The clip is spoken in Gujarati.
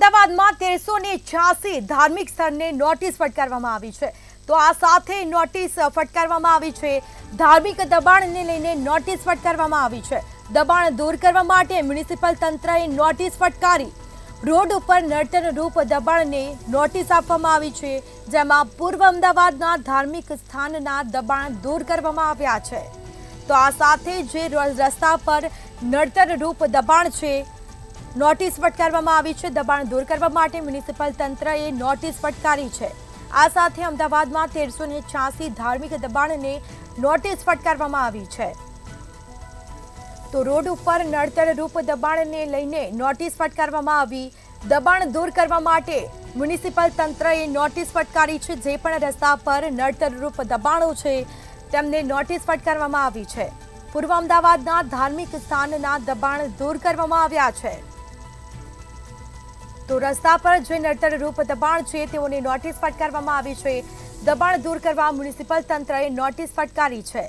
અમદાવાદમાં 1386 ધાર્મિક સ્થળને નોટિસ ફટકારવામાં આવી છે। તો આ સાથે નોટિસ ફટકારવામાં આવી છે। ધાર્મિક દબાણને લઈને નોટિસ ફટકારવામાં આવી છે। દબાણ દૂર કરવા માટે મ્યુનિસિપલ તંત્રએ નોટિસ ફટકારી। રોડ ઉપર નડતરરૂપ દબાણને નોટિસ આપવામાં આવી છે, જેમાં પૂર્વ અમદાવાદના ધાર્મિક સ્થાનના દબાણ દૂર કરવામાં આવ્યા છે। તો આ સાથે જે રસ્તા પર નડતરરૂપ દબાણ છે, નોટિસ ફટકારવામાં આવી છે। દબાણ દૂર કરવા માટે મ્યુનિસિપલ તંત્રએ નોટિસ ફટકારી છે। આ સાથે અમદાવાદમાં 1386 ધાર્મિક દબાણને નોટિસ ફટકારવામાં આવી છે। તો રોડ ઉપર નડતરરૂપ દબાણને લઈને નોટિસ ફટકારવામાં આવી। દબાણ દૂર કરવા માટે મ્યુનિસિપલ તંત્રએ નોટિસ ફટકારી છે। જે પણ રસ્તા પર નડતરરૂપ દબાણો છે, તેમને નોટિસ ફટકારવામાં આવી છે। પૂર્વ અમદાવાદના ધાર્મિક સ્થાનના દબાણ દૂર કરવામાં આવ્યા છે। તો રસ્તા પર જે નડતરરૂપ દબાણ છે, તેઓને નોટિસ ફટકારવામાં આવી છે। દબાણ દૂર કરવા મ્યુનિસિપલ તંત્રએ નોટિસ ફટકારી છે।